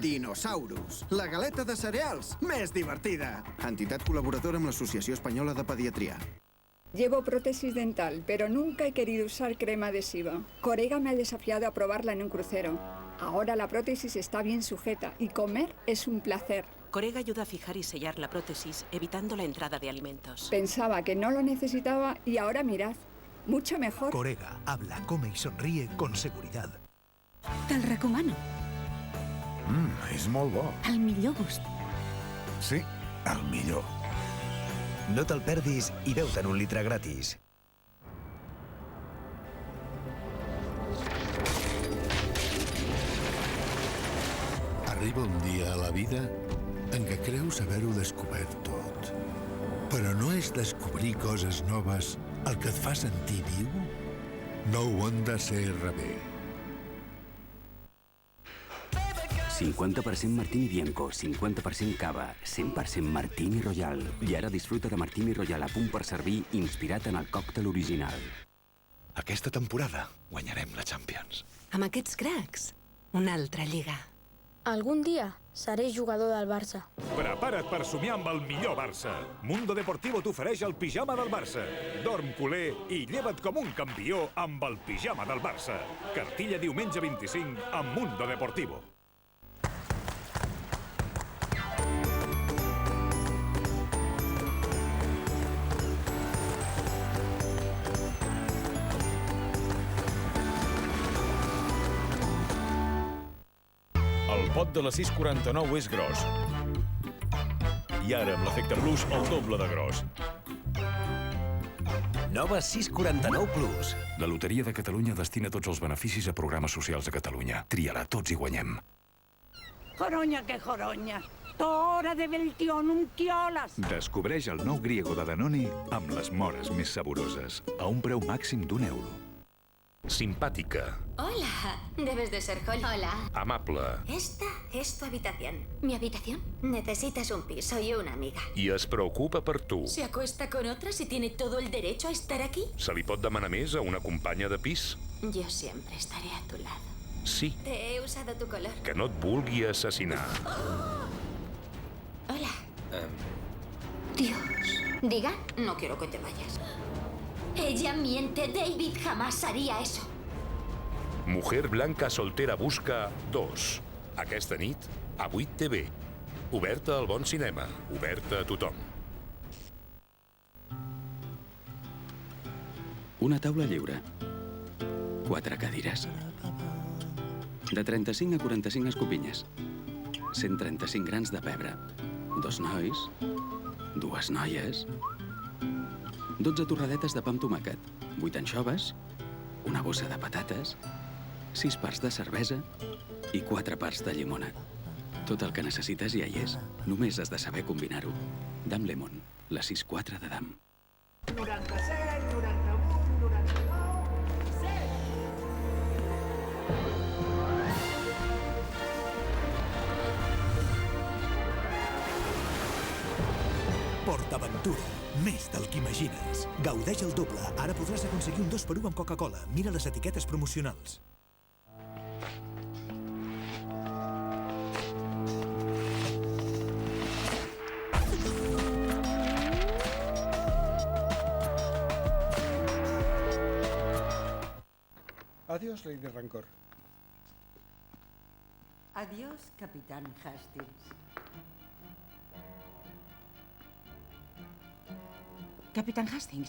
Dinosaurus, la galeta de cereals més divertida. Entitat colaboradora amb l'Associació Espanyola de Pediatría. Llevo prótesis dental, pero nunca he querido usar crema adhesiva. Corega me ha desafiado a probarla en un crucero. Ahora la prótesis está bien sujeta y comer es un placer. Corega ayuda a fijar y sellar la prótesis, evitando la entrada de alimentos. Pensaba que no lo necesitaba y ahora mirad, mucho mejor. Corega habla, come y sonríe con seguridad. Te'l recomano. És molt bo. El millor gust. Sí, el millor. No te'l perdis i veu-te'n un litre gratis. Arriba un dia a la vida en què creus haver-ho descobert tot. Però no és descobrir coses noves el que et fa sentir viu? Nou Honda CR-V. 50% Martini Bianco, 50% cava, 100% Martini Royal. I ara disfruta de Martini Royal a punt per servir, inspirat en el còctel original. Aquesta temporada guanyarem la Champions. Amb aquests cracs, una altra lliga. Algun dia seré jugador del Barça. Prepara't per somiar amb el millor Barça. Mundo Deportivo t'ofereix el pijama del Barça. Dorm culer i lleva't com un campió amb el pijama del Barça. Cartilla diumenge 25 amb Mundo Deportivo. El pot de la 649 és gros. I ara, amb l'efecte Plus, el doble de gros. Nova 649 Plus. La Loteria de Catalunya destina tots els beneficis a programes socials a Catalunya. Tria-la, tots hi guanyem. Joroña que joroña. Tora de Beltionum Quiolas. Descobreix el nou Griego de Danone amb les mores més saboroses, a un preu màxim d'€1. Simpática. Hola, debes de ser Holly. Hola. Amable. Esta es tu habitación. ¿Mi habitación? Necesitas un piso y una amiga. I es preocupa per tu. ¿Se acuesta con otras y tiene todo el derecho a estar aquí? Se li pot demanar més a una companya de pis? Yo siempre estaré a tu lado. Sí. Te he usado tu color. Que no et vulgui assassinar. Hola. Dios. Diga, no quiero que te vayas. Ella miente. David jamás haría eso. Mujer blanca soltera busca 2. Aquesta nit, a 8 TV. Oberta al bon cinema. Oberta a tothom. Una taula lliure. 4 cadires. De 35 a 45 escopinyes. 135 grans de pebre. 2 nois. 2 noies. 12 torradetes de pa amb tomàquet, 8 anxoves, una bossa de patates, 6 parts de cervesa i 4 parts de llimona. Tot el que necessites ja hi és. Només has de saber combinar-ho. Dam Lemon, la 6-4 de Dam. 97, 98, 99, 100. PortAventura. Més del que imagines. Gaudeix el doble. Ara podràs aconseguir un 2x1 amb Coca-Cola. Mira les etiquetes promocionals. Adiós, Lady Rancor. Adiós, Capitán Hastings. Capitán Hastings.